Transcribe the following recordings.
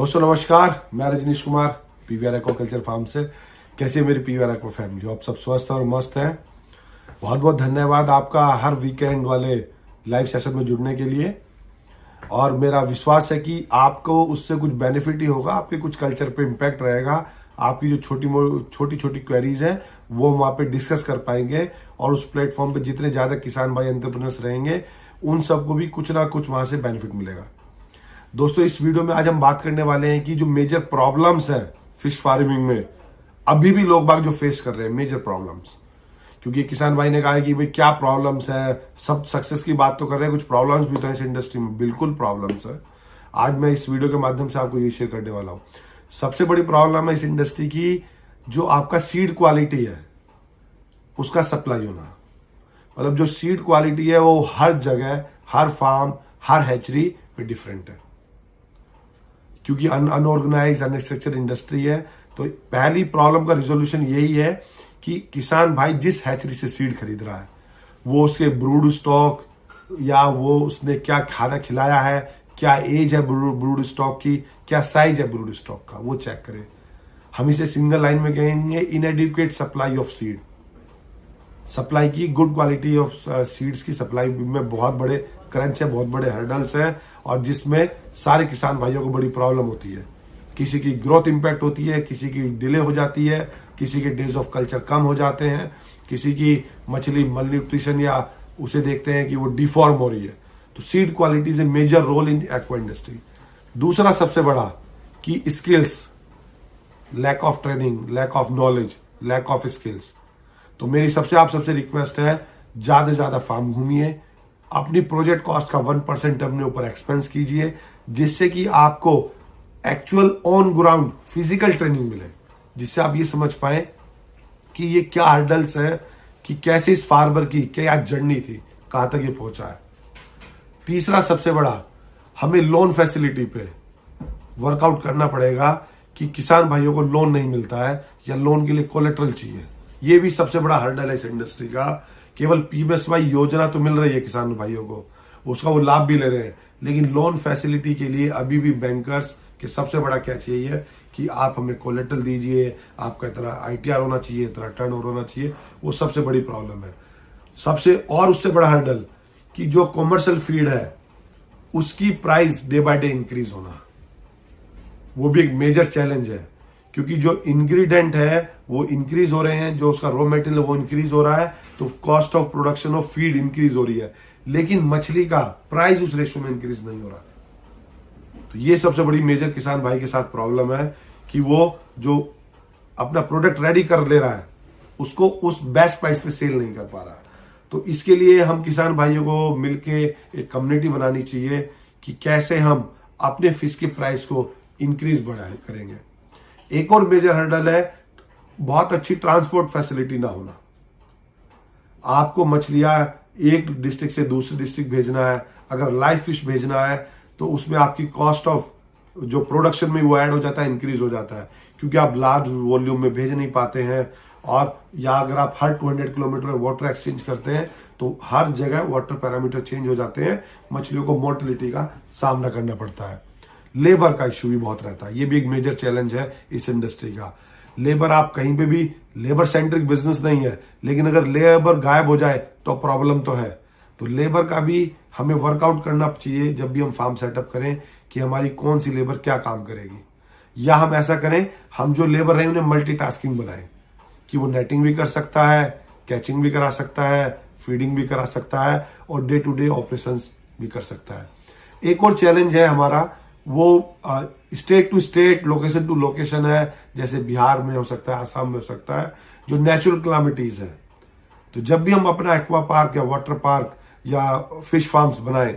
दोस्तों नमस्कार, मैं Rajneesh Kumar PVR aquaculture farm से। कैसे है मेरी पीवीआर एक्वा फैमिली? आप सब स्वस्थ और मस्त हैं। बहुत बहुत धन्यवाद आपका हर वीकेंड वाले लाइव सेशन में जुड़ने के लिए। और मेरा विश्वास है कि आपको उससे कुछ बेनिफिट ही होगा, आपके कुछ कल्चर पे इम्पैक्ट रहेगा। आपकी जो छोटी छोटी क्वेरीज हैं वो वहाँ पे डिस्कस कर पाएंगे और उस प्लेटफॉर्म पे जितने ज्यादा किसान भाई एंटरप्रेन्योर्स रहेंगे उन सबको भी कुछ ना कुछ वहां से बेनिफिट मिलेगा। दोस्तों इस वीडियो में आज हम बात करने वाले हैं कि जो मेजर प्रॉब्लम्स हैं फिश फार्मिंग में, अभी भी लोग बाग जो फेस कर रहे हैं मेजर प्रॉब्लम्स। क्योंकि किसान भाई ने कहा है कि भाई क्या प्रॉब्लम्स है, सब सक्सेस की बात तो कर रहे हैं, कुछ प्रॉब्लम्स भी तो है इस इंडस्ट्री में। बिल्कुल प्रॉब्लम्स है। आज मैं इस वीडियो के माध्यम से आपको ये शेयर करने वाला हूं। सबसे बड़ी प्रॉब्लम है इस इंडस्ट्री की, जो आपका सीड क्वालिटी है उसका सप्लाई होना। मतलब जो सीड क्वालिटी है वो हर जगह, हर फार्म, हर हैचरी पे डिफरेंट है। क्योंकि अनऑर्गेनाइज अनस्ट्रक्चर इंडस्ट्री है, तो पहली प्रॉब्लम का रिजोल्यूशन यही है कि किसान भाई जिस हैचरी से सीड खरीद रहा है वो उसके ब्रूड स्टॉक या वो उसने क्या खाना खिलाया है, क्या एज है ब्रूड स्टॉक की, क्या साइज है ब्रूड स्टॉक का, वो चेक करे। हम इसे सिंगल लाइन में कहेंगे इनएडिक्वेट सप्लाई ऑफ सीड। सप्लाई की, गुड क्वालिटी ऑफ सीड्स की सप्लाई में बहुत बड़े क्रंच है, बहुत बड़े हर्डल्स है, और जिसमें सारे किसान भाइयों को बड़ी प्रॉब्लम होती है। किसी की ग्रोथ इंपैक्ट होती है, किसी की डिले हो जाती है, किसी के डेज ऑफ कल्चर कम हो जाते हैं, किसी की मछली मलन्यूट्रिशन या उसे देखते हैं कि वो डिफॉर्म हो रही है। तो seed quality is a major role in aqua industry. दूसरा सबसे बड़ा कि skills, lack of training, lack of knowledge, lack of skills. तो मेरी सबसे रिक्वेस्ट है, ज्यादा से ज्यादा फार्म घूमिए, अपनी प्रोजेक्ट कॉस्ट का 1% अपने ऊपर एक्सपेंस कीजिए, जिससे कि आपको actual on ground physical training मिले, जिससे आप ये समझ पाए कि ये क्या हर्डल्स है, कि कैसे इस फार्मर की क्या जर्नी थी, कहां तक ये पहुंचा है। तीसरा सबसे बड़ा, हमें लोन फैसिलिटी पे वर्कआउट करना पड़ेगा कि किसान भाइयों को लोन नहीं मिलता है या लोन के लिए कोलेट्रल चाहिए। ये भी सबसे बड़ा हर्डल है इस इंडस्ट्री का। केवल पीएमएसवाई योजना तो मिल रही है किसान भाइयों को, उसका वो लाभ भी ले रहे हैं, लेकिन लोन फैसिलिटी के लिए अभी भी बैंकर्स के सबसे बड़ा क्या चाहिए कि आप हमें कोलेट्रल दीजिए, आपका इतना आईटीआर होना चाहिए, इतना टर्नओवर होना चाहिए। वो सबसे बड़ी प्रॉब्लम है। और उससे बड़ा हर्डल कि जो कॉमर्शियल फीड है उसकी price day by day increase होना, वो भी एक मेजर चैलेंज है। क्योंकि जो इंग्रेडिएंट है वो इंक्रीज हो रहे हैं, जो उसका रॉ मटेरियल वो इंक्रीज हो रहा है, तो cost of production of feed increase हो रही है, लेकिन मछली का प्राइस उस रेशो में इंक्रीज नहीं हो रहा। तो ये सबसे बड़ी मेजर किसान भाई के साथ प्रॉब्लम है कि वो जो अपना प्रोडक्ट रेडी कर ले रहा है उसको उस बेस्ट प्राइस पे सेल नहीं कर पा रहा। तो इसके लिए हम किसान भाइयों को मिलके एक कम्युनिटी बनानी चाहिए कि कैसे हम अपने फिश की प्राइस को इंक्रीज बढ़ाए करेंगे। एक और मेजर हर्डल है बहुत अच्छी ट्रांसपोर्ट फैसिलिटी ना होना। आपको मछलियां एक डिस्ट्रिक्ट से दूसरे डिस्ट्रिक्ट भेजना है, अगर लाइव फिश भेजना है तो उसमें आपकी कॉस्ट ऑफ जो प्रोडक्शन में वो ऐड हो जाता है, इंक्रीज हो जाता है, क्योंकि आप लार्ज वॉल्यूम में भेज नहीं पाते हैं। और या अगर आप हर 200 किलोमीटर वाटर एक्सचेंज करते हैं तो हर जगह वाटर पैरामीटर चेंज हो जाते हैं, मछलियों को मोर्टेलिटी का सामना करना पड़ता है। लेबर का इश्यू भी बहुत रहता है, ये भी एक मेजर चैलेंज है इस इंडस्ट्री का। लेबर, आप कहीं पे भी, लेबर सेंट्रिक बिजनेस नहीं है, लेकिन अगर लेबर गायब हो जाए तो प्रॉब्लम तो है। तो लेबर का भी हमें वर्कआउट करना चाहिए जब भी हम फार्म सेटअप करें कि हमारी कौन सी लेबर क्या काम करेगी। या हम ऐसा करें, हम जो लेबर है उन्हें मल्टीटास्किंग बनाएं कि वो नेटिंग भी कर सकता है, कैचिंग भी करा सकता है, फीडिंग भी करा सकता है और डे टू डे ऑपरेशंस भी कर सकता है। एक और चैलेंज है हमारा, वो state to state, location to location है। जैसे बिहार में हो सकता है, आसाम में हो सकता है, जो नेचुरल क्लामिटीज है। तो जब भी हम अपना एक्वा पार्क या वाटर पार्क या फिश फार्म्स बनाएं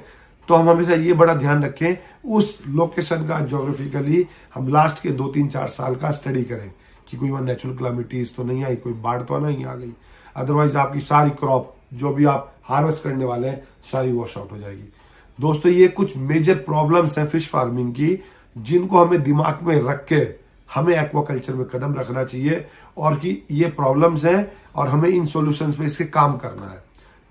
तो हम हमेशा ये बड़ा ध्यान रखें उस लोकेशन का ज्योग्राफिकली हम लास्ट के 2-3-4 साल का स्टडी करें कि कोई वहां नेचुरल क्लामिटीज तो नहीं आई, कोई बाढ़ तो नहीं आ गई। अदरवाइज आपकी सारी क्रॉप जो भी आप हार्वेस्ट करने वाले हैं सारी वॉश आउट हो जाएगी। दोस्तों ये कुछ मेजर प्रॉब्लम्स हैं फिश फार्मिंग की, जिनको हमें दिमाग में रख के हमें एक्वाकल्चर में कदम रखना चाहिए, और कि ये प्रॉब्लम्स हैं और हमें इन सॉल्यूशंस पे इसके काम करना है,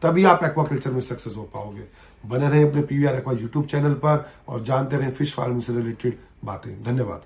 तभी आप एक्वाकल्चर में सक्सेस हो पाओगे। बने रहें अपने पीवीआर एक्वा यूट्यूब चैनल पर और जानते रहें फिश फार्मिंग से रिलेटेड बातें। धन्यवाद।